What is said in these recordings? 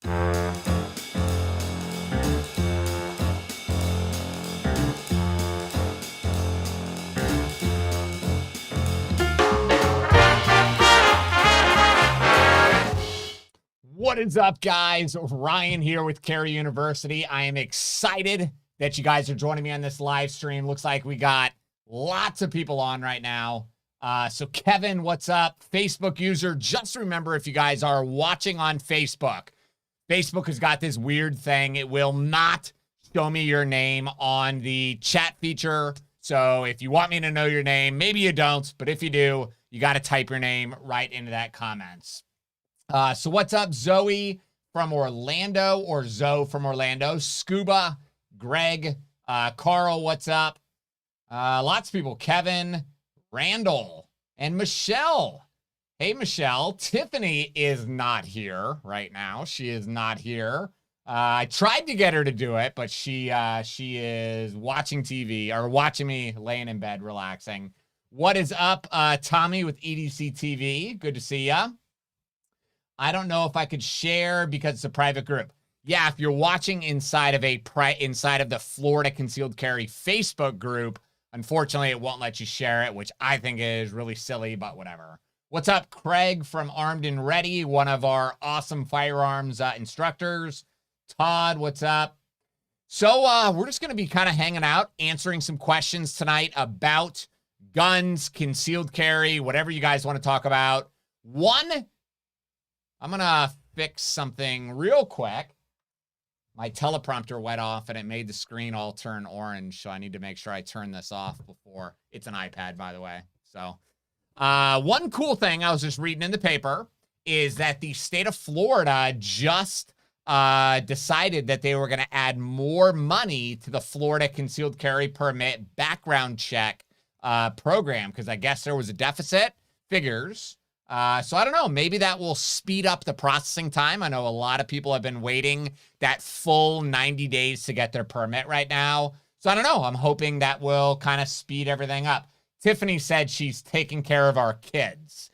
What is up, guys? Ryan here with Carry University. I am excited that you guys are joining me on this live stream. Looks like we got lots of people on right now. So Kevin, what's up? Facebook user, just remember, if you guys are watching on Facebook, Facebook has got this weird thing. It will not show me your name on the chat feature. So if you want me to know your name, maybe you don't, but if you do, you got to type your name right into that comments. So what's up, Zoe from Orlando, or Zoe from Orlando, Scuba, Greg, Carl, what's up? Lots of people, Kevin, Randall, and Michelle. Hey, Michelle. Tiffany is not here right now. She is not here. I tried to get her to do it, but she is watching TV, or watching me laying in bed relaxing. What is up, Tommy with EDC TV? Good to see ya. I don't know if I could share because it's a private group. Yeah, if you're watching inside of the Florida Concealed Carry Facebook group, unfortunately, it won't let you share it, which I think is really silly, but whatever. What's up, Craig from Armed and Ready, one of our awesome firearms instructors. Todd, what's up? So we're just going to be kind of hanging out, answering some questions tonight about guns, concealed carry, whatever you guys want to talk about. I'm going to fix something real quick. My teleprompter went off and it made the screen all turn orange. So I need to make sure I turn this off before. It's an iPad, by the way. So one cool thing I was just reading in the paper is that the state of Florida just decided that they were going to add more money to the Florida Concealed Carry Permit background check program, because I guess there was a deficit. Figures. So I don't know, maybe that will speed up the processing time. I know a lot of people have been waiting that full 90 days to get their permit right now. So I don't know, I'm hoping that will kind of speed everything up. Tiffany said she's taking care of our kids.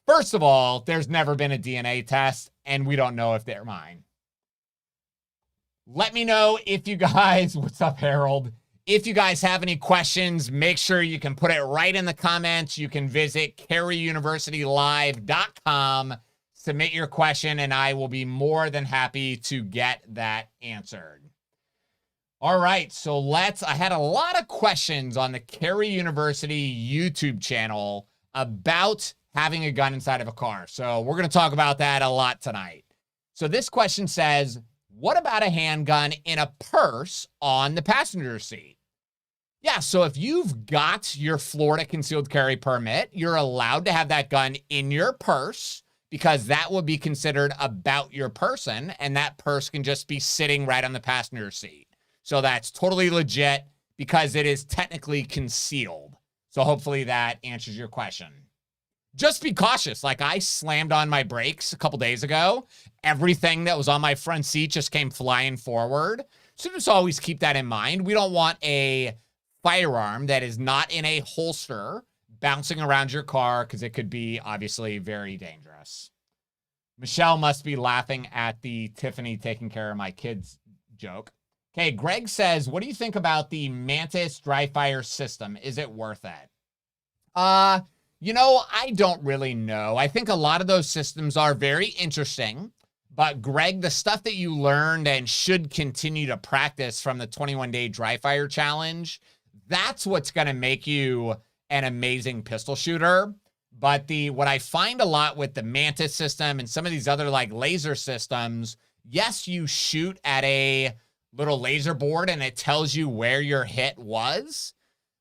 First of all, there's never been a DNA test, and we don't know if they're mine. Let me know if you guys, what's up, Harold? If you guys have any questions, make sure you can put it right in the comments. You can visit carryuniversitylive.com, submit your question, and I will be more than happy to get that answered. All right, so I had a lot of questions on the Carry University YouTube channel about having a gun inside of a car. So we're going to talk about that a lot tonight. So this question says, what about a handgun in a purse on the passenger seat? Yeah, so if you've got your Florida Concealed Carry Permit, you're allowed to have that gun in your purse, because that will be considered about your person, and that purse can just be sitting right on the passenger seat. So that's totally legit because it is technically concealed. So hopefully that answers your question. Just be cautious. Like, I slammed on my brakes a couple days ago. Everything that was on my front seat just came flying forward. So just always keep that in mind. We don't want a firearm that is not in a holster bouncing around your car, because it could be obviously very dangerous. Michelle must be laughing at the Tiffany taking care of my kids joke. Okay, Greg says, what do you think about the Mantis dry fire system? Is it worth it? You know, I don't really know. I think a lot of those systems are very interesting, but Greg, the stuff that you learned and should continue to practice from the 21-day dry fire challenge, that's what's going to make you an amazing pistol shooter. But what I find a lot with the Mantis system and some of these other like laser systems, yes, you shoot at a little laser board and it tells you where your hit was,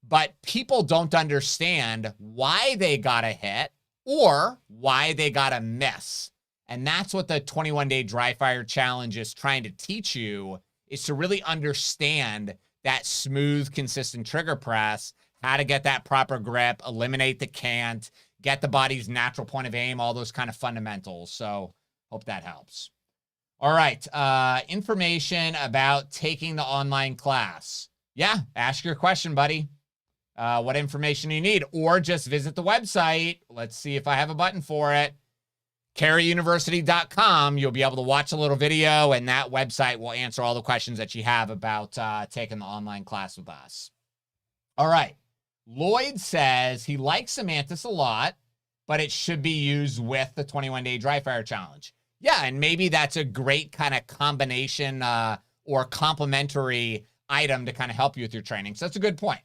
but people don't understand why they got a hit or why they got a miss. And that's what the 21-day dry fire challenge is trying to teach you, is to really understand that smooth, consistent trigger press, how to get that proper grip, eliminate the cant, get the body's natural point of aim, all those kind of fundamentals. So hope that helps. All right. Information about taking the online class. Yeah, ask your question, buddy. What information you need, or just visit the website. Let's see if I have a button for it. carryuniversity.com, you'll be able to watch a little video, and that website will answer all the questions that you have about taking the online class with us. All right. Lloyd says he likes the mantis a lot, but it should be used with the 21-day dry fire challenge. Yeah, and maybe that's a great kind of combination or complementary item to kind of help you with your training. So that's a good point.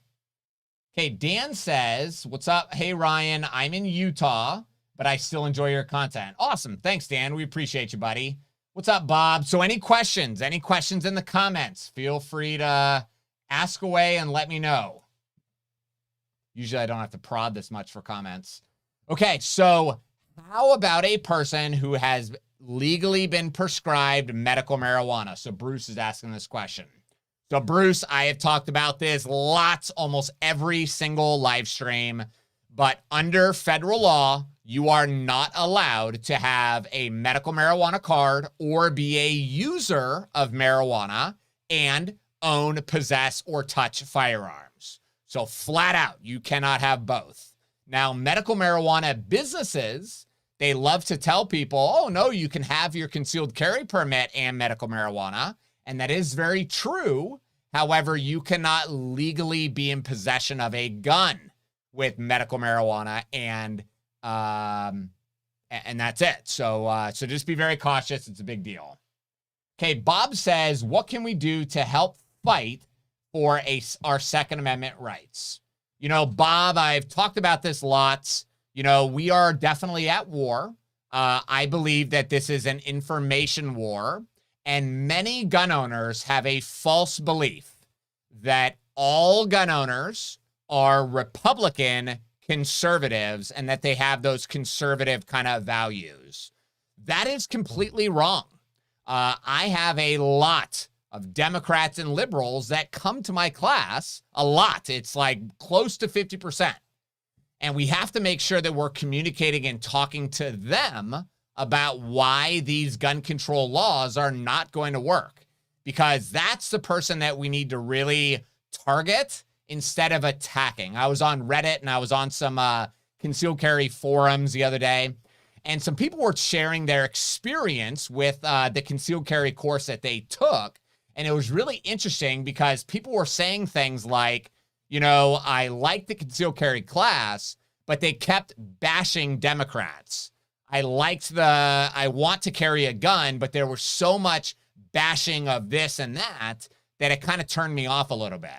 Okay, Dan says, what's up? Hey, Ryan, I'm in Utah, but I still enjoy your content. Awesome. Thanks, Dan. We appreciate you, buddy. What's up, Bob? So any questions? Any questions in the comments? Feel free to ask away and let me know. Usually I don't have to prod this much for comments. Okay, so how about a person who has legally been prescribed medical marijuana? So Bruce is asking this question. So Bruce, I have talked about this lots, almost every single live stream, but under federal law, you are not allowed to have a medical marijuana card or be a user of marijuana and own, possess, or touch firearms. So flat out, you cannot have both. Now, medical marijuana businesses, they love to tell people, oh, no, you can have your concealed carry permit and medical marijuana. And that is very true. However, you cannot legally be in possession of a gun with medical marijuana, and that's it. So just be very cautious. It's a big deal. Okay, Bob says, what can we do to help fight for our Second Amendment rights? You know, Bob, I've talked about this lots. You know, we are definitely at war. I believe that this is an information war. And many gun owners have a false belief that all gun owners are Republican conservatives and that they have those conservative kind of values. That is completely wrong. I have a lot of Democrats and liberals that come to my class, a lot. It's like close to 50%. And we have to make sure that we're communicating and talking to them about why these gun control laws are not going to work, because that's the person that we need to really target instead of attacking. I was on Reddit and I was on some concealed carry forums the other day, and some people were sharing their experience with the concealed carry course that they took. And it was really interesting because people were saying things like, you know, I like the concealed carry class, but they kept bashing Democrats. I want to carry a gun, but there was so much bashing of this and that it kind of turned me off a little bit.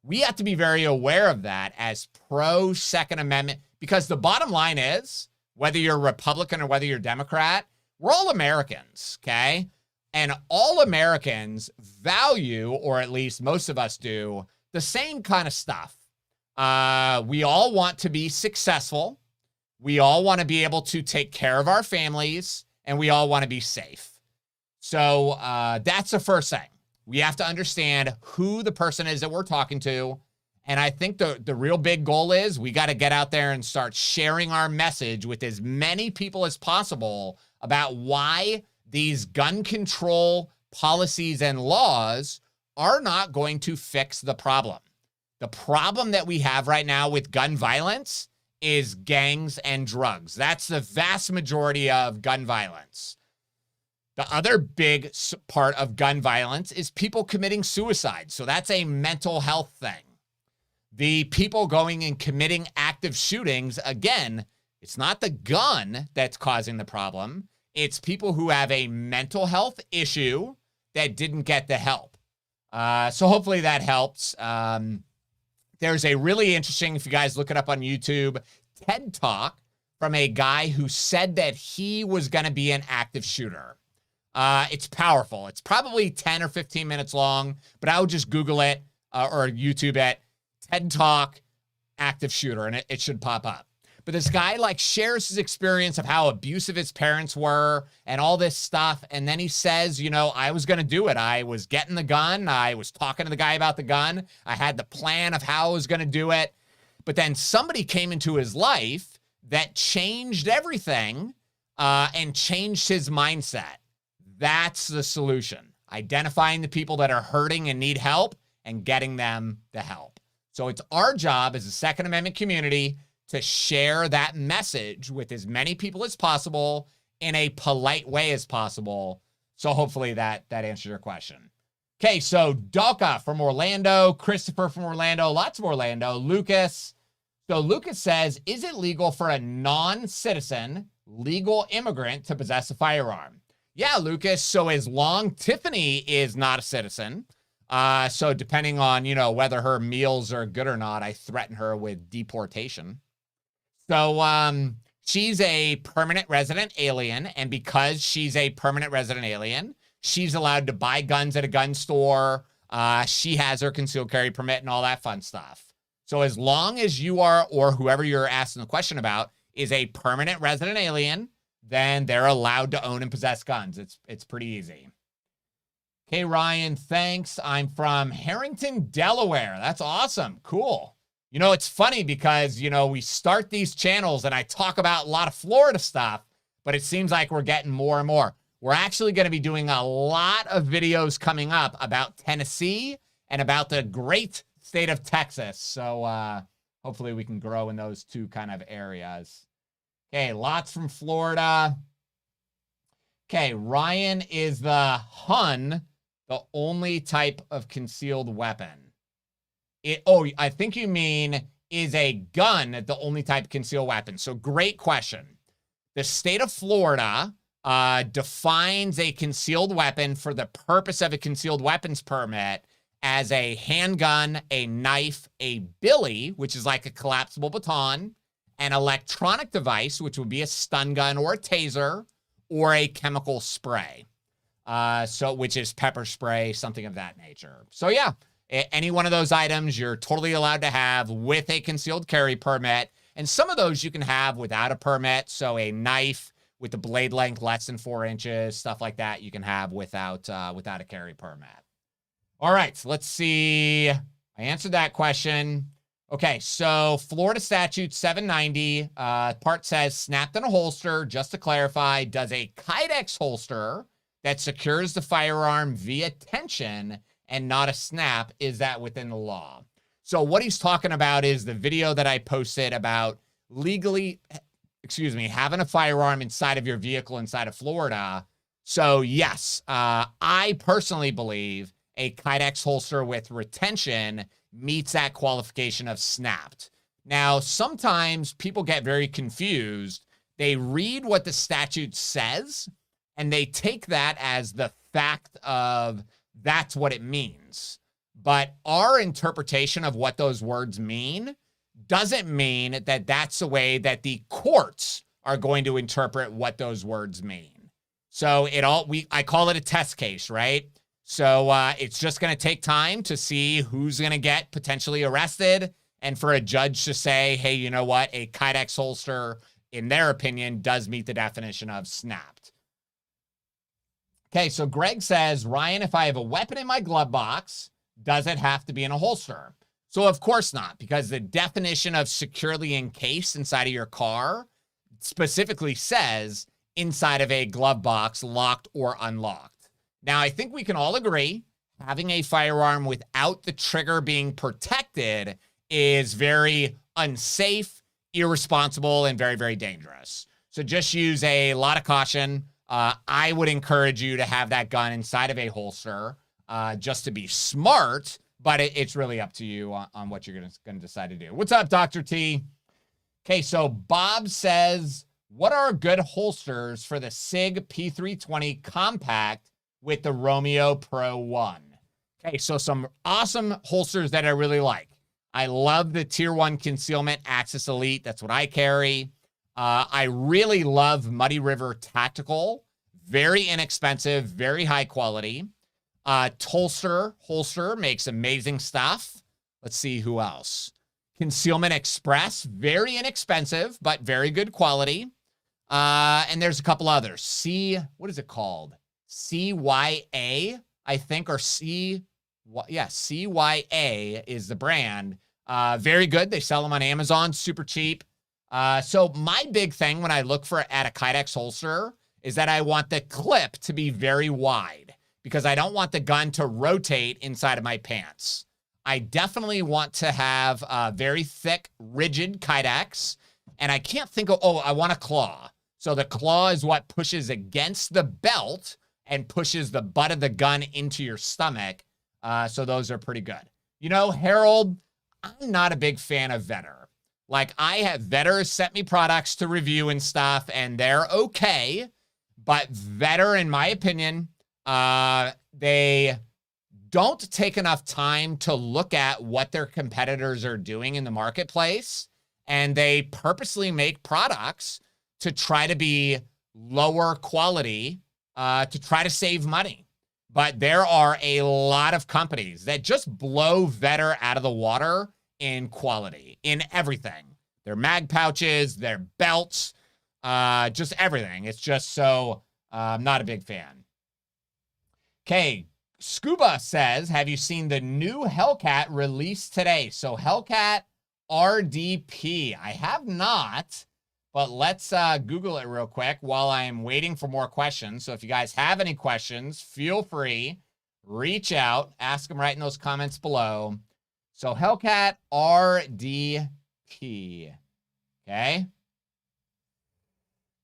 We have to be very aware of that as pro Second Amendment, because the bottom line is, whether you're Republican or whether you're Democrat, we're all Americans, okay? And all Americans value, or at least most of us do, the same kind of stuff. We all want to be successful. We all want to be able to take care of our families, and we all want to be safe. So that's the first thing. We have to understand who the person is that we're talking to. And I think the real big goal is we got to get out there and start sharing our message with as many people as possible about why these gun control policies and laws are not going to fix the problem. The problem that we have right now with gun violence is gangs and drugs. That's the vast majority of gun violence. The other big part of gun violence is people committing suicide. So that's a mental health thing. The people going and committing active shootings, again, it's not the gun that's causing the problem. It's people who have a mental health issue that didn't get the help. So hopefully that helps. There's a really interesting, if you guys look it up on YouTube, TED Talk from a guy who said that he was going to be an active shooter. It's powerful. It's probably 10 or 15 minutes long, but I would just Google it or YouTube it, TED Talk, active shooter, and it should pop up. But this guy shares his experience of how abusive his parents were and all this stuff. And then he says, you know, I was going to do it. I was getting the gun. I was talking to the guy about the gun. I had the plan of how I was going to do it. But then somebody came into his life that changed everything and changed his mindset. That's the solution. Identifying the people that are hurting and need help and getting them the help. So it's our job as a Second Amendment community to share that message with as many people as possible in a polite way as possible. So hopefully that answers your question. Okay, so Doka from Orlando, Christopher from Orlando, lots of Orlando, Lucas. So Lucas says, is it legal for a non-citizen, legal immigrant to possess a firearm? Yeah, Lucas. So as long Tiffany is not a citizen, so depending on, whether her meals are good or not, I threaten her with deportation. So she's a permanent resident alien, and because she's a permanent resident alien, she's allowed to buy guns at a gun store. She has her concealed carry permit and all that fun stuff. So as long as you are, or whoever you're asking the question about, is a permanent resident alien, then they're allowed to own and possess guns. It's pretty easy. Okay, Ryan, thanks. I'm from Harrington, Delaware. That's awesome. Cool. It's funny because, we start these channels and I talk about a lot of Florida stuff, but it seems like we're getting more and more. We're actually going to be doing a lot of videos coming up about Tennessee and about the great state of Texas. So hopefully we can grow in those two kind of areas. Okay, lots from Florida. Okay, Ryan, is the Hun the only type of concealed weapon? I think you mean, is a gun the only type of concealed weapon? So great question. The state of Florida defines a concealed weapon for the purpose of a concealed weapons permit as a handgun, a knife, a billy, which is like a collapsible baton, an electronic device, which would be a stun gun or a taser, or a chemical spray. Which is pepper spray, something of that nature. So yeah, any one of those items you're totally allowed to have with a concealed carry permit. And some of those you can have without a permit. So a knife with the blade length less than 4 inches, stuff like that, you can have without a carry permit. All right, so let's see. I answered that question. Okay, so Florida Statute 790, part says snapped in a holster. Just to clarify, does a Kydex holster that secures the firearm via tension and not a snap, is that within the law? So what he's talking about is the video that I posted about having a firearm inside of your vehicle inside of Florida. So yes, I personally believe a Kydex holster with retention meets that qualification of snapped. Now, sometimes people get very confused. They read what the statute says, and they take that as the fact of that's what it means. But our interpretation of what those words mean doesn't mean that that's the way that the courts are going to interpret what those words mean. So I call it a test case, right? So it's just going to take time to see who's going to get potentially arrested, and for a judge to say, hey, you know what? A Kydex holster, in their opinion, does meet the definition of snapped. Okay, so Greg says, Ryan, if I have a weapon in my glove box, does it have to be in a holster? So of course not, because the definition of securely encased inside of your car specifically says inside of a glove box, locked or unlocked. Now, I think we can all agree having a firearm without the trigger being protected is very unsafe, irresponsible, and very, very dangerous. So just use a lot of caution. I would encourage you to have that gun inside of a holster just to be smart, but it's really up to you on what you're going to decide to do. What's up, Dr. T? Okay, so Bob says, what are good holsters for the Sig P320 compact with the Romeo Pro 1? Okay, so some awesome holsters that I really like. I love the Tier 1 Concealment Axis Elite. That's what I carry. I really love Muddy River Tactical. Very inexpensive, very high quality. Holster makes amazing stuff. Let's see who else. Concealment Express, very inexpensive, but very good quality. And there's a couple others. What is it called? CYA, I think, or CYA is the brand. Very good. They sell them on Amazon, super cheap. So my big thing when I look at a Kydex holster is that I want the clip to be very wide because I don't want the gun to rotate inside of my pants. I definitely want to have a very thick, rigid Kydex, and I can't think of, I want a claw. So the claw is what pushes against the belt and pushes the butt of the gun into your stomach. So those are pretty good. You know, Harold, I'm not a big fan of Vetter. Like, I have Vetter sent me products to review and stuff, and they're okay. But Vetter, in my opinion, they don't take enough time to look at what their competitors are doing in the marketplace. And they purposely make products to try to be lower quality, to try to save money. But there are a lot of companies that just blow Vetter out of the water in quality, in everything. Their mag pouches, their belts, just everything. It's just so, I'm not a big fan. Okay, Scuba says, have you seen the new Hellcat released today? So Hellcat RDP. I have not, but let's Google it real quick while I'm waiting for more questions. So if you guys have any questions, feel free, reach out, ask them right in those comments below. So Hellcat RDP. Okay.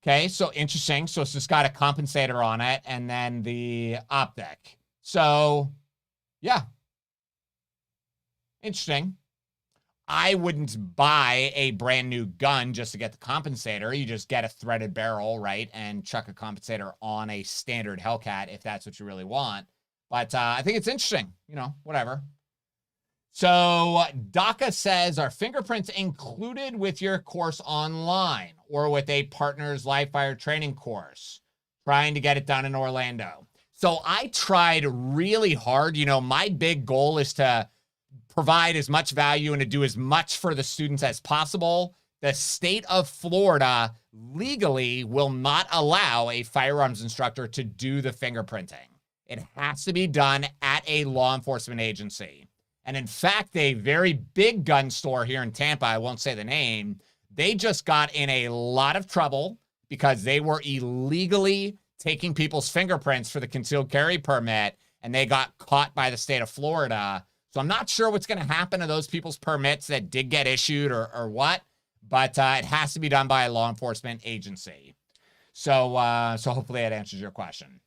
Okay, so interesting. So it's just got a compensator on it and then the optic. So, yeah. Interesting. I wouldn't buy a brand new gun just to get the compensator. You just get a threaded barrel, right, and chuck a compensator on a standard Hellcat if that's what you really want. But I think it's interesting. You know, whatever. So DACA says, are fingerprints included with your course online or with a partner's live fire training course? Trying to get it done in Orlando. So I tried really hard. You know, my big goal is to provide as much value and to do as much for the students as possible. The state of Florida legally will not allow a firearms instructor to do the fingerprinting. It has to be done at a law enforcement agency. And in fact, a very big gun store here in Tampa, I won't say the name, they just got in a lot of trouble because they were illegally taking people's fingerprints for the concealed carry permit, and they got caught by the state of Florida. So I'm not sure what's going to happen to those people's permits that did get issued or what, but it has to be done by a law enforcement agency. So hopefully that answers your question.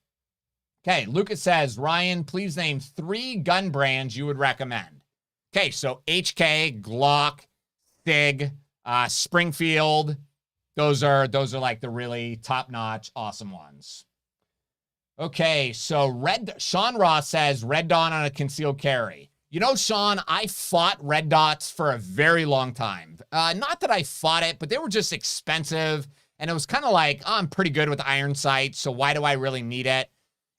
Okay, Lucas says, Ryan, please name 3 gun brands you would recommend. Okay, so HK, Glock, Sig, Springfield. Those are like the really top-notch, awesome ones. Okay, so Sean Ross says, Red Dawn on a concealed carry. You know, Sean, I fought red dots for a very long time. Not that I fought it, but they were just expensive. And it was kind of like, oh, I'm pretty good with iron sights, so why do I really need it?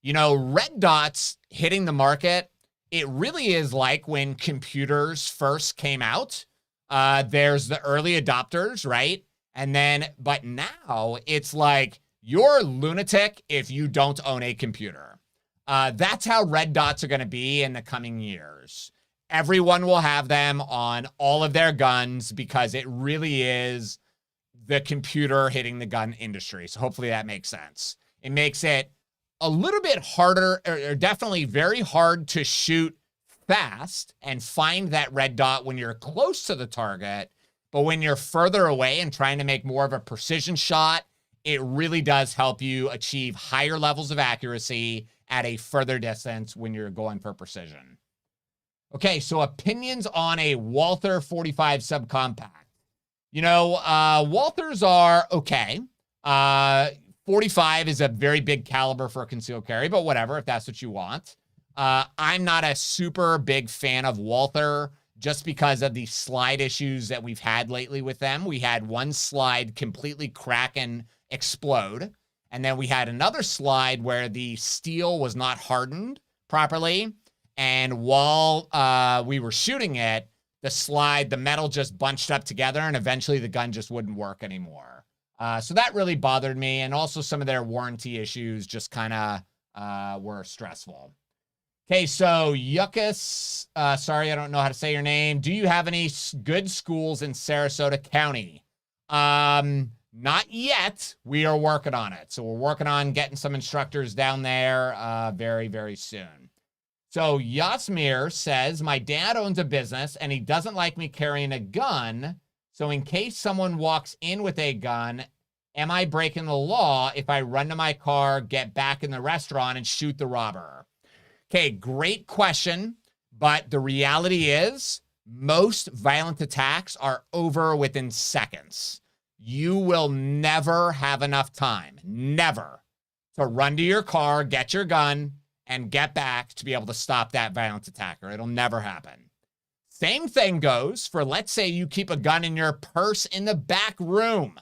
You know, red dots hitting the market, it really is like when computers first came out. There's the early adopters, right? And then, but now it's like you're a lunatic if you don't own a computer. That's how red dots are going to be in the coming years. Everyone will have them on all of their guns because it really is the computer hitting the gun industry. So hopefully that makes sense. It makes it a little bit harder, or definitely very hard to shoot fast and find that red dot when you're close to the target. But when you're further away and trying to make more of a precision shot, it really does help you achieve higher levels of accuracy at a further distance when you're going for precision. Okay, so opinions on a Walther 45 subcompact. You know, Walthers are okay. 45 is a very big caliber for a concealed carry, but whatever, if that's what you want. I'm not a super big fan of Walther just because of the slide issues that we've had lately with them. We had one slide completely crack and explode. And then we had another slide where the steel was not hardened properly. And while we were shooting it, the metal just bunched up together and eventually the gun just wouldn't work anymore. So that really bothered me. And also some of their warranty issues just kind of were stressful. Okay, so Yuckus, sorry, I don't know how to say your name. Do you have any good schools in Sarasota County? Not yet. We are working on it. So we're working on getting some instructors down there very, very soon. So Yasmir says, my dad owns a business and he doesn't like me carrying a gun. So in case someone walks in with a gun Am I breaking the law if I run to my car, get back in the restaurant, and shoot the robber? Okay, great question. But the reality is, most violent attacks are over within seconds. You will never have enough time, never, to run to your car, get your gun, and get back to be able to stop that violent attacker. It'll never happen. Same thing goes for, let's say you keep a gun in your purse in the back room.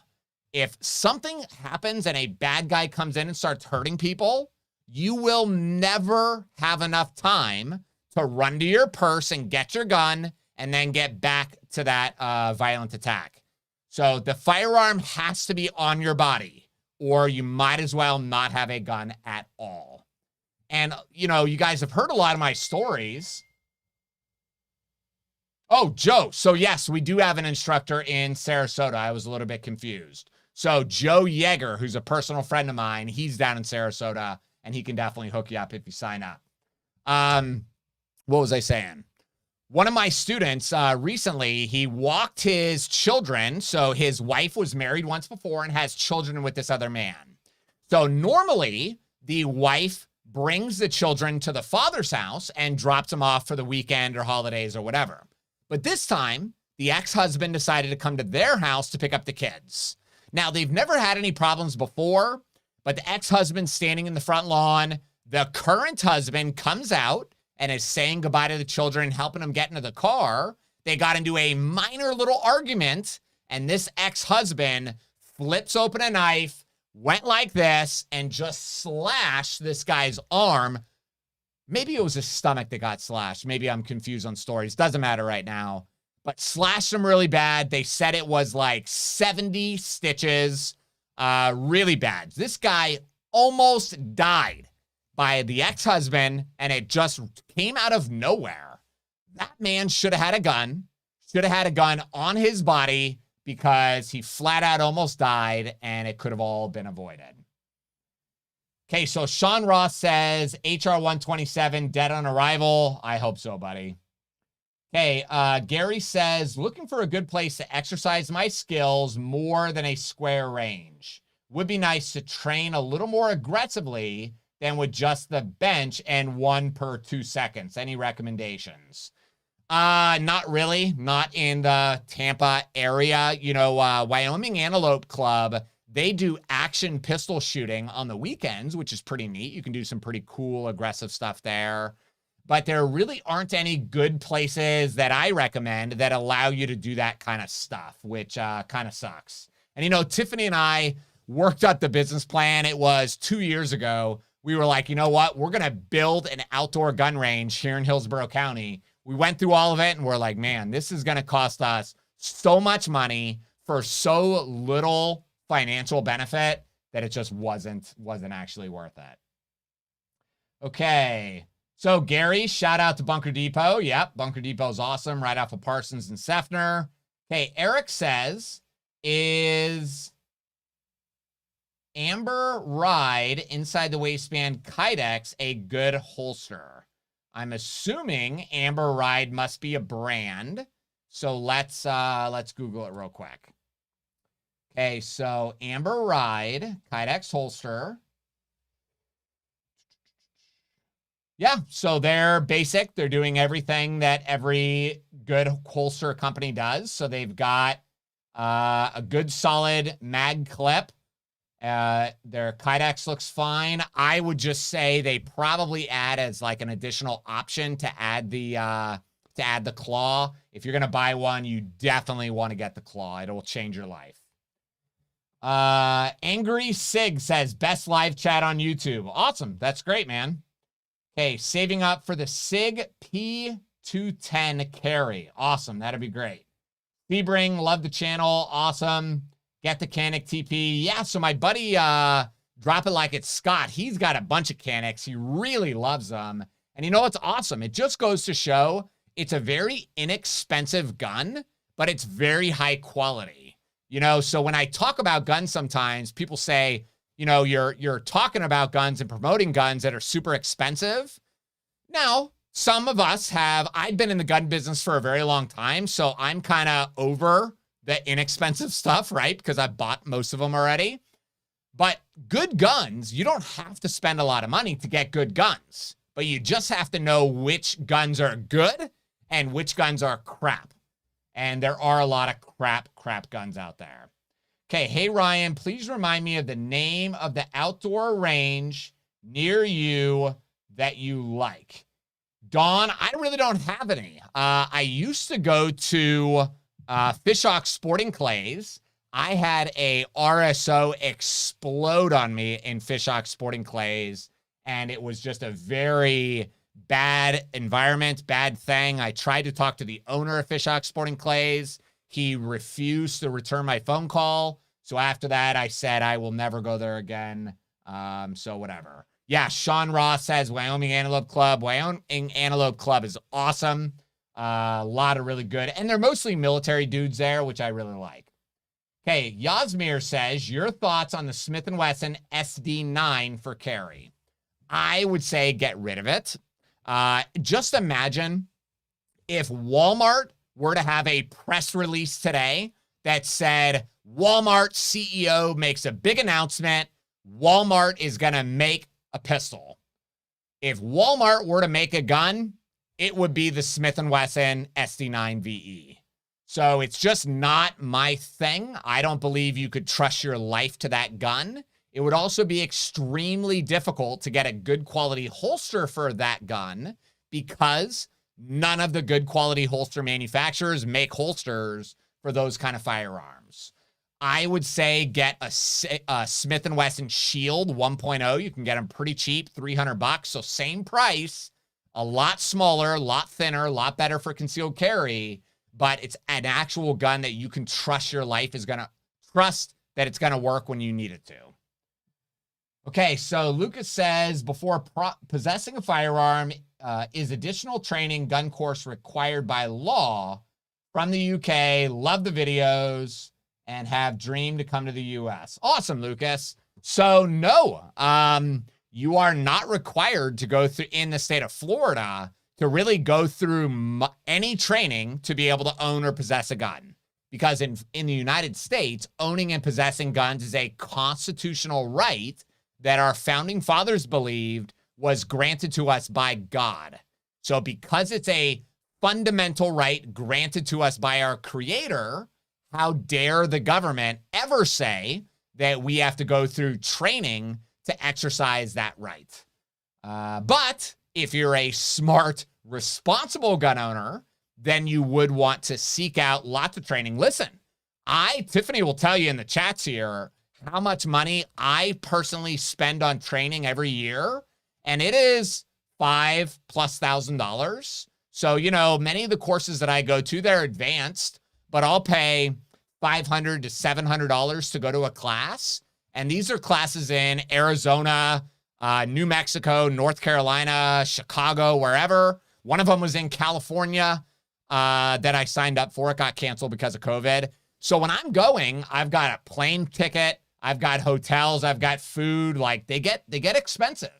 If something happens and a bad guy comes in and starts hurting people, you will never have enough time to run to your purse and get your gun and then get back to that violent attack. So the firearm has to be on your body, or you might as well not have a gun at all. And, you know, you guys have heard a lot of my stories. Oh, Joe. So yes, we do have an instructor in Sarasota. I was a little bit confused. So Joe Yeager, who's a personal friend of mine, he's down in Sarasota, and he can definitely hook you up if you sign up. What was I saying? One of my students recently, he walked his children. So his wife was married once before and has children with this other man. So normally the wife brings the children to the father's house and drops them off for the weekend or holidays or whatever. But this time, the ex-husband decided to come to their house to pick up the kids. Now, they've never had any problems before, but the ex-husband's standing in the front lawn. The current husband comes out and is saying goodbye to the children, helping them get into the car. They got into a minor little argument, and this ex-husband flips open a knife, went like this, and just slashed this guy's arm. Maybe it was his stomach that got slashed. Maybe I'm confused on stories. Doesn't matter right now. But slashed him really bad. They said it was like 70 stitches. Really bad. This guy almost died by the ex-husband, and it just came out of nowhere. That man should have had a gun. Should have had a gun on his body because he flat out almost died, and it could have all been avoided. Okay, so Sean Ross says, HR 127, dead on arrival. I hope so, buddy. Okay, Gary says, looking for a good place to exercise my skills more than a square range. Would be nice to train a little more aggressively than with just the bench and 1 per 2 seconds. Any recommendations? Not really. Not in the Tampa area. You know, Wyoming Antelope Club, they do action pistol shooting on the weekends, which is pretty neat. You can do some pretty cool, aggressive stuff there. But there really aren't any good places that I recommend that allow you to do that kind of stuff, which kind of sucks. And, you know, Tiffany and I worked out the business plan. It was 2 years ago. We were like, you know what? We're going to build an outdoor gun range here in Hillsborough County. We went through all of it, and we're like, man, this is going to cost us so much money for so little financial benefit that it just wasn't actually worth it. Okay. So Gary, shout out to Bunker Depot. Yep, Bunker Depot is awesome, right off of Parsons and Sefner. Okay, Eric says, is Amber Ride inside the waistband Kydex a good holster? I'm assuming Amber Ride must be a brand. So let's Google it real quick. Okay, so Amber Ride Kydex holster. Yeah, so they're basic. They're doing everything that every good holster company does. So they've got a good solid mag clip. Their Kydex looks fine. I would just say they probably add as like an additional option to add the claw. If you're gonna buy one, you definitely want to get the claw. It will change your life. Angry Sig says, best live chat on YouTube. Awesome. That's great, man. Okay, saving up for the Sig P365 carry. Awesome. That'd be great. Sebring, love the channel. Awesome. Get the Canic TP. Yeah, so my buddy, Drop It Like It's Scott, he's got a bunch of Canics. He really loves them. And you know what's awesome? It just goes to show it's a very inexpensive gun, but it's very high quality. You know, so when I talk about guns sometimes, people say, you know, you're talking about guns and promoting guns that are super expensive. Now, some of us have, I've been in the gun business for a very long time, so I'm kind of over the inexpensive stuff, right? Because I bought most of them already. But good guns, you don't have to spend a lot of money to get good guns, but you just have to know which guns are good and which guns are crap. And there are a lot of crap guns out there. Okay, hey Ryan, please remind me of the name of the outdoor range near you that you like. Dawn, I really don't have any. I used to go to Fishhawk Sporting Clays. I had a RSO explode on me in Fishhawk Sporting Clays, and it was just a very bad environment, bad thing. I tried to talk to the owner of Fishhawk Sporting Clays. He refused to return my phone call. So after that, I said I will never go there again. So whatever. Yeah, Sean Ross says Wyoming Antelope Club. Wyoming Antelope Club is awesome. A lot of really good. And they're mostly military dudes there, which I really like. Okay, Yasmir says, your thoughts on the Smith & Wesson SD9 for carry. I would say get rid of it. Just imagine if Walmart were to have a press release today that said, Walmart CEO makes a big announcement. Walmart is going to make a pistol. If Walmart were to make a gun, it would be the Smith & Wesson SD9 VE. So it's just not my thing. I don't believe you could trust your life to that gun. It would also be extremely difficult to get a good quality holster for that gun because none of the good quality holster manufacturers make holsters for those kind of firearms. I would say get a Smith & Wesson Shield 1.0. You can get them pretty cheap, $300. So same price, a lot smaller, a lot thinner, a lot better for concealed carry. But it's an actual gun that you can trust your life is going to trust that it's going to work when you need it to. Okay, so Lucas says, before possessing a firearm, is additional training gun course required by law from the UK? Love the videos and have dreamed to come to the US. Awesome, Lucas. So no, you are not required to go through in the state of Florida to really go through any training to be able to own or possess a gun. Because in the United States, owning and possessing guns is a constitutional right that our founding fathers believed was granted to us by God. So because it's a fundamental right granted to us by our Creator, how dare the government ever say that we have to go through training to exercise that right? But if you're a smart, responsible gun owner, then you would want to seek out lots of training. Listen, Tiffany will tell you in the chats here how much money I personally spend on training every year, and it is $5,000+. So, you know, many of the courses that I go to, they're advanced, but I'll pay $500 to $700 to go to a class. And these are classes in Arizona, New Mexico, North Carolina, Chicago, wherever. One of them was in California that I signed up for. It got canceled because of COVID. So when I'm going, I've got a plane ticket, I've got hotels, I've got food. Like they get expensive.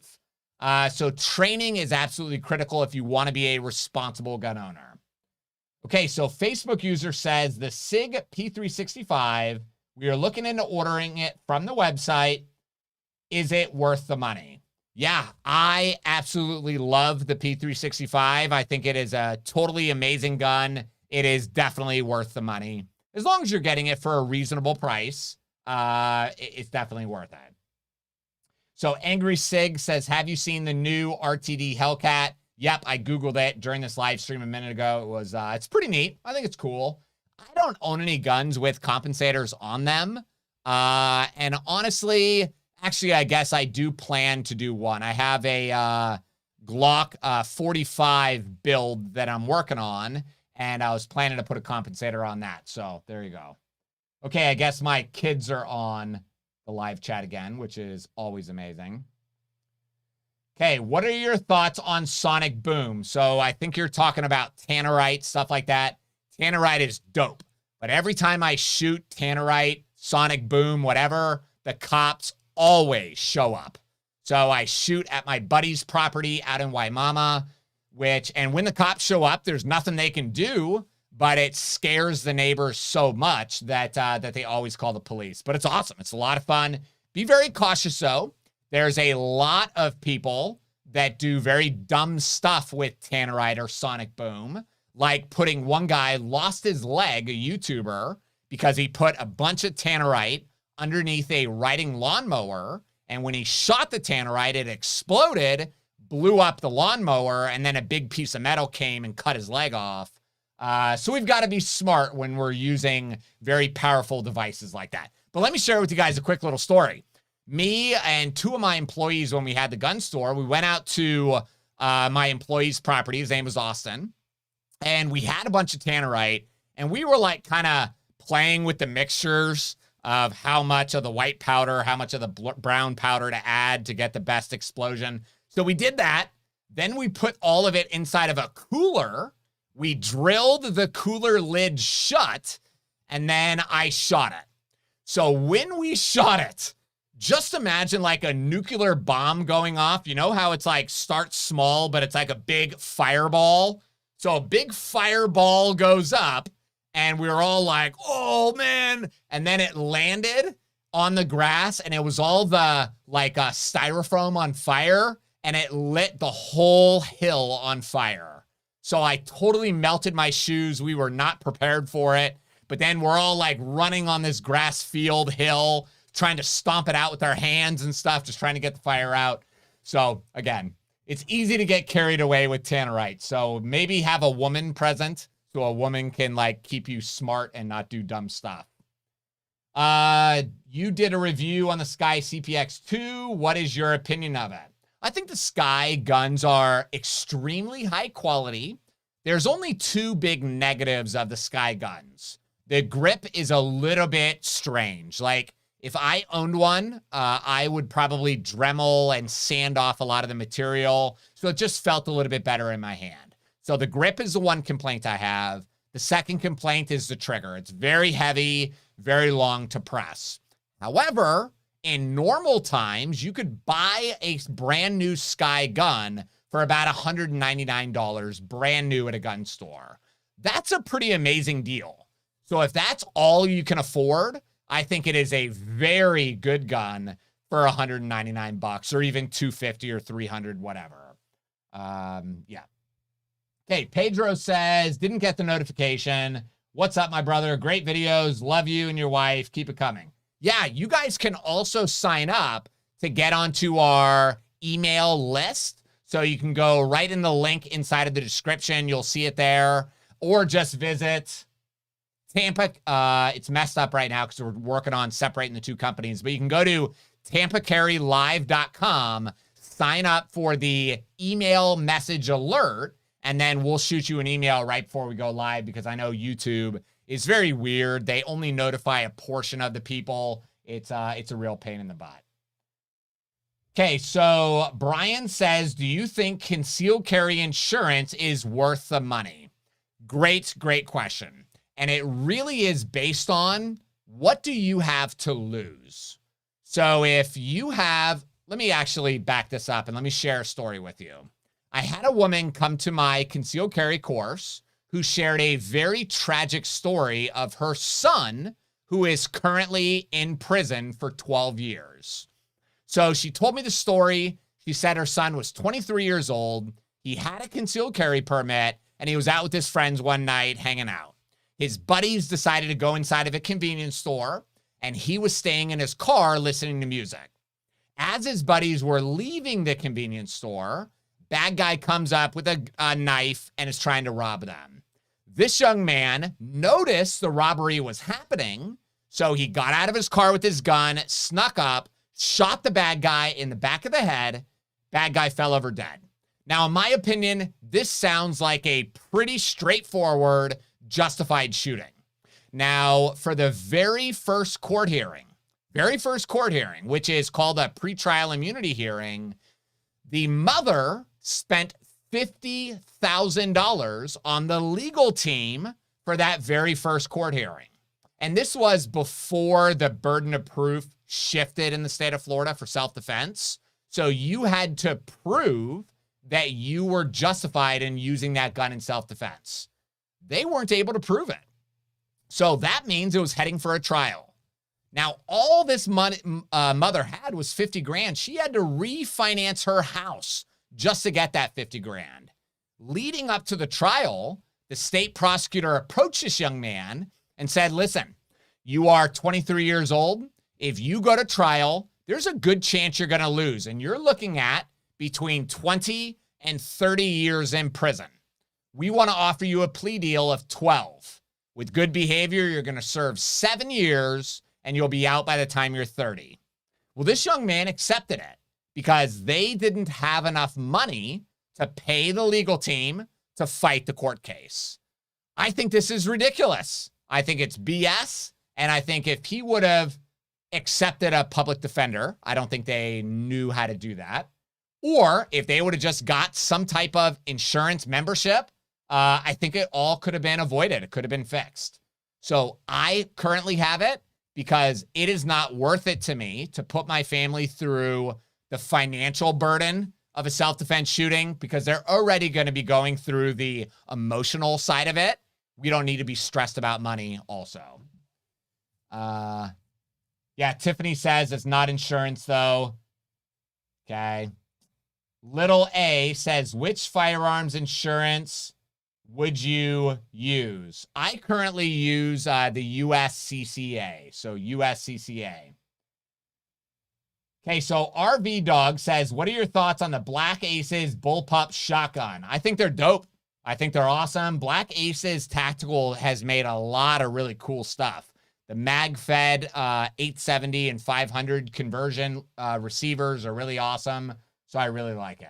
So training is absolutely critical if you want to be a responsible gun owner. Okay, so Facebook user says the Sig P365, we are looking into ordering it from the website. Is it worth the money? Yeah, I absolutely love the P365. I think it is a totally amazing gun. It is definitely worth the money. As long as you're getting it for a reasonable price, it's definitely worth it. So Angry Sig says, have you seen the new RTD Hellcat? Yep, I Googled it during this live stream a minute ago. It was, it's pretty neat. I think it's cool. I don't own any guns with compensators on them. And honestly, actually, I guess I do plan to do one. I have a Glock 45 build that I'm working on, and I was planning to put a compensator on that. So there you go. Okay, I guess my kids are on the live chat again, which is always amazing. Okay, what are your thoughts on sonic boom? So I think you're talking about tannerite, stuff like that. Tannerite is dope. But every time I shoot tannerite, sonic boom, whatever, the cops always show up. So I shoot at my buddy's property out in Waimama, and when the cops show up, there's nothing they can do but it scares the neighbors so much that that they always call the police. But it's awesome. It's a lot of fun. Be very cautious, though. There's a lot of people that do very dumb stuff with tannerite or sonic boom, like putting one guy lost his leg, a YouTuber, because he put a bunch of tannerite underneath a riding lawnmower, and when he shot the tannerite, it exploded, blew up the lawnmower, and then a big piece of metal came and cut his leg off. So we've got to be smart when we're using very powerful devices like that. But let me share with you guys a quick little story. Me and two of my employees, when we had the gun store, we went out to my employee's property. His name was Austin. And we had a bunch of tannerite. And we were like kind of playing with the mixtures of how much of the white powder, how much of the brown powder to add to get the best explosion. So we did that. Then we put all of it inside of a cooler. We drilled the cooler lid shut. And then I shot it. So when we shot it, just imagine like a nuclear bomb going off. You know how it's like starts small, but it's like a big fireball. So a big fireball goes up and we were all like, oh man. And then it landed on the grass and it was all the like styrofoam on fire and it lit the whole hill on fire. So I totally melted my shoes. We were not prepared for it. But then we're all like running on this grass field hill, trying to stomp it out with our hands and stuff, just trying to get the fire out. So again, it's easy to get carried away with tannerite. So maybe have a woman present so a woman can like keep you smart and not do dumb stuff. You did a review on the Sccy CPX2. What is your opinion of it? I think the Sccy guns are extremely high quality. There's only two big negatives of the Sccy guns. The grip is a little bit strange. Like, if I owned one, I would probably Dremel and sand off a lot of the material. So it just felt a little bit better in my hand. So the grip is the one complaint I have. The second complaint is the trigger. It's very heavy, very long to press. However, in normal times, you could buy a brand new Sccy gun for about $199, brand new at a gun store. That's a pretty amazing deal. So if that's all you can afford, I think it is a very good gun for $199 or even $250 or $300, whatever. Yeah. Okay, Pedro says, didn't get the notification. What's up, my brother? Great videos. Love you and your wife. Keep it coming. Yeah, you guys can also sign up to get onto our email list. So you can go right in the link inside of the description. You'll see it there. Or just visit Tampa. It's messed up right now because we're working on separating the two companies. But you can go to tampacarrylive.com, sign up for the email message alert, and then we'll shoot you an email right before we go live because I know YouTube is very weird. They only notify a portion of the people. It's a real pain in the butt. Okay, so Brian says, do you think concealed carry insurance is worth the money? Great question. And it really is based on what do you have to lose? So if you have, let me actually back this up and let me share a story with you. I had a woman come to my concealed carry course who shared a very tragic story of her son who is currently in prison for 12 years. So she told me the story. She said her son was 23 years old. He had a concealed carry permit and he was out with his friends one night hanging out. His buddies decided to go inside of a convenience store and he was staying in his car listening to music. As his buddies were leaving the convenience store, bad guy comes up with a knife and is trying to rob them. This young man noticed the robbery was happening, so he got out of his car with his gun, snuck up, shot the bad guy in the back of the head. Bad guy fell over dead. Now, in my opinion, this sounds like a pretty straightforward, justified shooting. Now, for the very first court hearing, which is called a pretrial immunity hearing, the mother spent $50,000 on the legal team for that very first court hearing. And this was before the burden of proof shifted in the state of Florida for self-defense. So you had to prove that you were justified in using that gun in self-defense. they weren't able to prove it. So that means it was heading for a trial. Now, all this money, mother had was 50 grand. She had to refinance her house just to get that 50 grand. Leading up to the trial, the state prosecutor approached this young man and said, listen, you are 23 years old. If you go to trial, there's a good chance you're going to lose. And you're looking at between 20 and 30 years in prison. We want to offer you a plea deal of 12. With good behavior, you're going to serve 7 years and you'll be out by the time you're 30. Well, this young man accepted it because they didn't have enough money to pay the legal team to fight the court case. I think this is ridiculous. I think it's BS. And I think if he would have accepted a public defender, I don't think they knew how to do that. Or if they would have just got some type of insurance membership, I think it all could have been avoided. It could have been fixed. So I currently have it because it is not worth it to me to put my family through the financial burden of a self-defense shooting because they're already going to be going through the emotional side of it. We don't need to be stressed about money also. Yeah, Tiffany says it's not insurance though. Okay. Little A says, which firearms insurance would you use? I currently use the USCCA. So USCCA. Okay, so RV Dog says, what are your thoughts on the Black Aces Bullpup shotgun? I think they're dope. I think they're awesome. Black Aces Tactical has made a lot of really cool stuff. The mag-fed 870 and 500 conversion receivers are really awesome. So I really like it.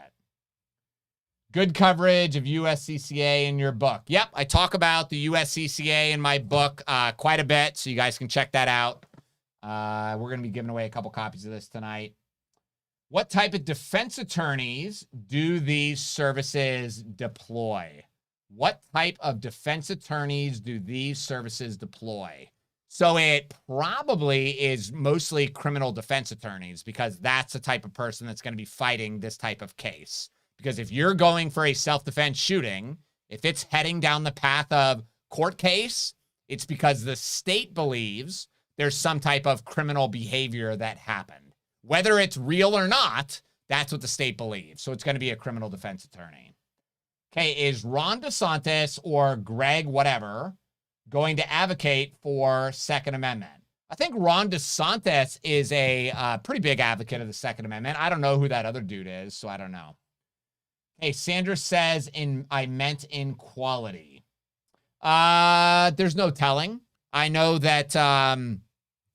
Good coverage of USCCA in your book. Yep, I talk about the USCCA in my book quite a bit, so you guys can check that out. We're going to be giving away a couple copies of this tonight. What type of defense attorneys do these services deploy? What type of defense attorneys do these services deploy? So it probably is mostly criminal defense attorneys because that's the type of person that's going to be fighting this type of case. Because if you're going for a self-defense shooting, if it's heading down the path of court case, it's because the state believes there's some type of criminal behavior that happened. Whether it's real or not, that's what the state believes. So it's going to be a criminal defense attorney. Okay, is Ron DeSantis or Greg whatever going to advocate for Second Amendment? I think Ron DeSantis is a pretty big advocate of the Second Amendment. I don't know who that other dude is, so I don't know. Hey, Sandra says, I meant in quality. There's no telling. I know that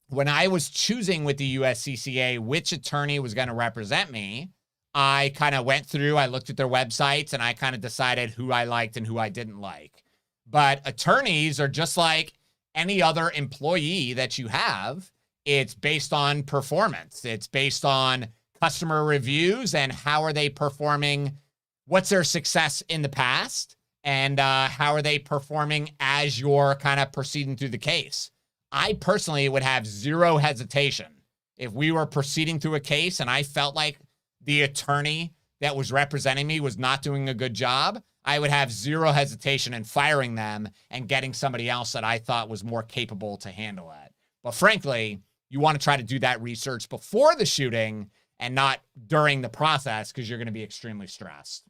when I was choosing with the USCCA which attorney was going to represent me, I kind of went through, I looked at their websites, and I kind of decided who I liked and who I didn't like. But attorneys are just like any other employee that you have. It's based on performance. It's based on customer reviews and how are they performing, what's their success in the past, and how are they performing as you're kind of proceeding through the case. I personally would have zero hesitation if we were proceeding through a case and I felt like the attorney that was representing me was not doing a good job. I would have zero hesitation in firing them and getting somebody else that I thought was more capable to handle it. But frankly, you want to try to do that research before the shooting and not during the process because you're going to be extremely stressed.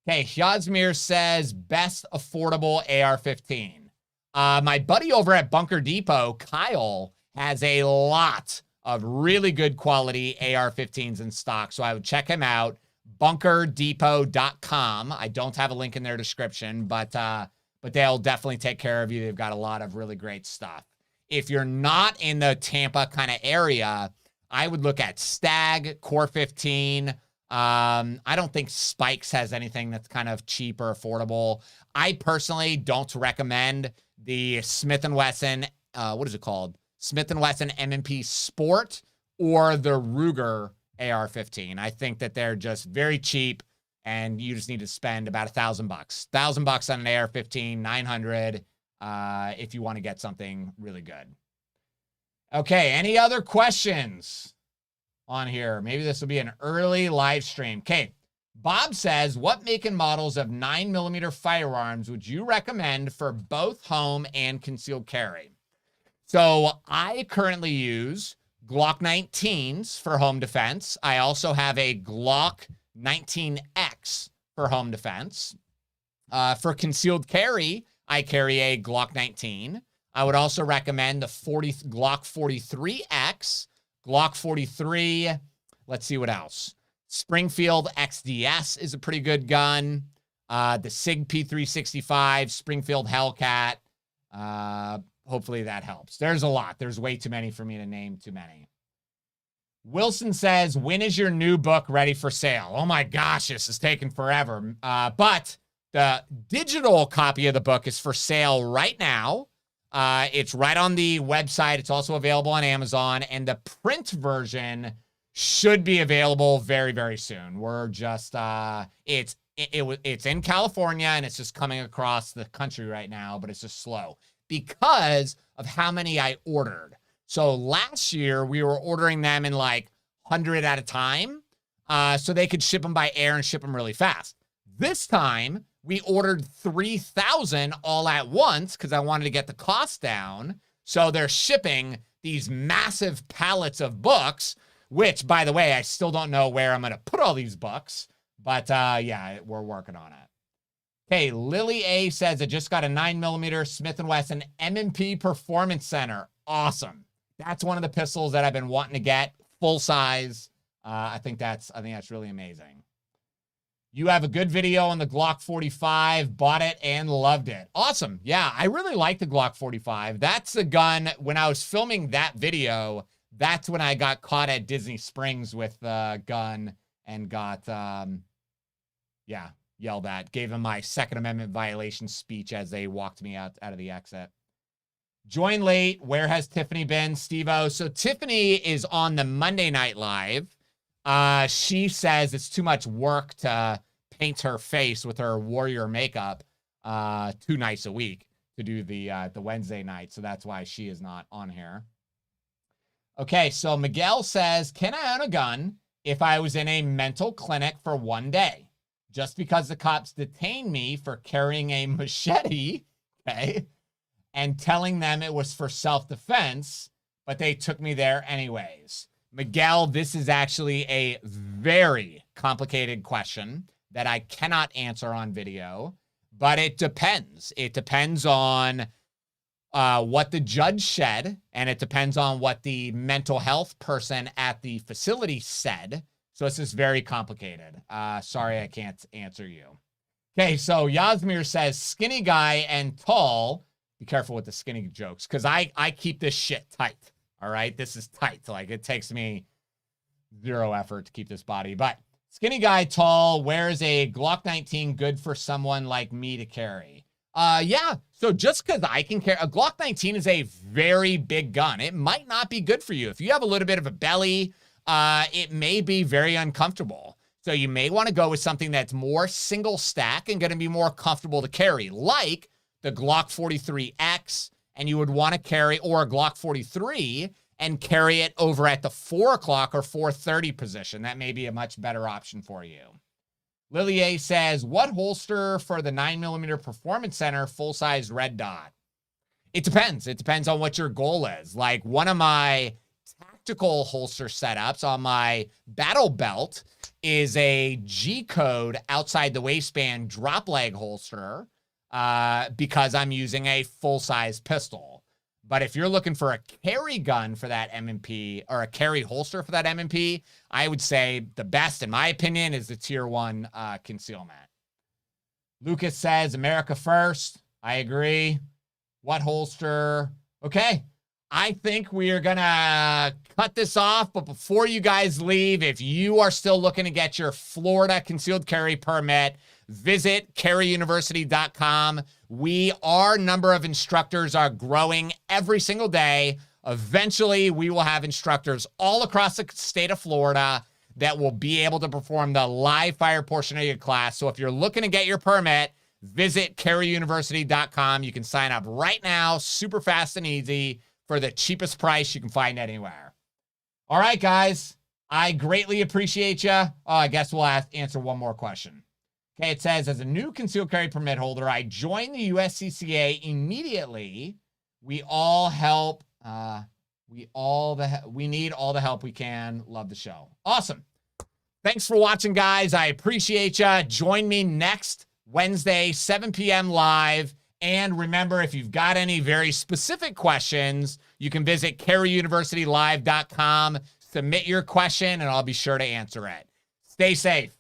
Okay, Yazmir says, best affordable AR-15. My buddy over at Bunker Depot, Kyle, has a lot of really good quality AR-15s in stock, so I would check him out. bunkerdepot.com. I don't have a link in their description, but they'll definitely take care of you. They've got a lot of really great stuff. If you're not in the Tampa kind of area, I would look at Stag, Core 15. I don't think Spikes has anything that's kind of cheap or affordable. I personally don't recommend the Smith & Wesson, what is it called? Smith & Wesson M&P Sport or the Ruger AR-15. I think that they're just very cheap and you just need to spend about $1,000. $1,000 on an AR-15, $900 if you want to get something really good. Okay, any other questions on here? Maybe this will be an early live stream. Okay, Bob says, what make and models of 9mm firearms would you recommend for both home and concealed carry? So I currently use Glock 19s for home defense. I also have a Glock 19X for home defense. For concealed carry, I carry a Glock 19. I would also recommend the Glock 43X, Glock 43. Let's see what else. Springfield XDS is a pretty good gun. The Sig P365, Springfield Hellcat. Hopefully that helps. There's a lot. There's way too many for me to name too many. Wilson says, when is your new book ready for sale? Oh my gosh, this is taking forever. But the digital copy of the book is for sale right now. It's right on the website. It's also available on Amazon. And the print version should be available very, very soon. We're just, it's in California and it's just coming across the country right now, but it's just slow because of how many I ordered. So last year we were ordering them in like 100 at a time, so they could ship them by air and ship them really fast. This time we ordered 3,000 all at once because I wanted to get the cost down. So they're shipping these massive pallets of books, which, by the way, I still don't know where I'm going to put all these books. But, yeah, we're working on it. Okay, Lily A says, I just got a 9mm Smith & Wesson M&P Performance Center. Awesome. That's one of the pistols that I've been wanting to get. Full size. I think that's really amazing. You have a good video on the Glock 45. Bought it and loved it. Awesome. Yeah, I really like the Glock 45. That's a gun. When I was filming that video, that's when I got caught at Disney Springs with the gun and got, yelled at. Gave them my Second Amendment violation speech as they walked me out of the exit. Join late. Where has Tiffany been, Steve-O? So Tiffany is on the Monday Night Live. She says it's too much work to paint her face with her warrior makeup 2 nights a week to do the Wednesday night. So that's why she is not on here. Okay, so Miguel says, can I own a gun if I was in a mental clinic for 1 day? Just because the cops detained me for carrying a machete, okay, and telling them it was for self-defense, but they took me there anyways. Miguel, this is actually a very complicated question that I cannot answer on video, but it depends. It depends on what the judge said, and it depends on what the mental health person at the facility said. So this is very complicated. Sorry, I can't answer you. Okay, so Yasmir says, skinny guy and tall. Be careful with the skinny jokes, because I keep this shit tight. All right, this is tight. Like, it takes me 0 effort to keep this body. But skinny guy, tall, wears a Glock 19, good for someone like me to carry. Yeah, so just because I can carry, a Glock 19 is a very big gun. It might not be good for you. If you have a little bit of a belly, it may be very uncomfortable. So you may want to go with something that's more single stack and going to be more comfortable to carry, like the Glock 43X, and you would want to carry, or a Glock 43, and carry it over at the 4 o'clock or 4:30 position. That may be a much better option for you. Lily A says, what holster for the 9mm Performance Center full-size red dot? It depends. It depends on what your goal is. Like, one of my tactical holster setups on my battle belt is a G-code outside the waistband drop leg holster because I'm using a full-size pistol. But if you're looking for a carry gun for that M&P, or a carry holster for that M&P, I would say the best, in my opinion, is the Tier 1 concealment. Lucas says, America first. I agree. What holster? Okay. I think we are going to cut this off. But before you guys leave, if you are still looking to get your Florida concealed carry permit, visit carryuniversity.com. Our number of instructors are growing every single day. Eventually, we will have instructors all across the state of Florida that will be able to perform the live fire portion of your class. So if you're looking to get your permit, visit carryuniversity.com. You can sign up right now, super fast and easy, for the cheapest price you can find anywhere. All right, guys. I greatly appreciate you. I guess we'll answer one more question. Okay, it says, as a new concealed carry permit holder, I joined the USCCA immediately. We all help. We need all the help we can. Love the show. Awesome. Thanks for watching, guys. I appreciate you. Join me next Wednesday, 7 p.m. live. And remember, if you've got any very specific questions, you can visit carryuniversitylive.com, submit your question, and I'll be sure to answer it. Stay safe.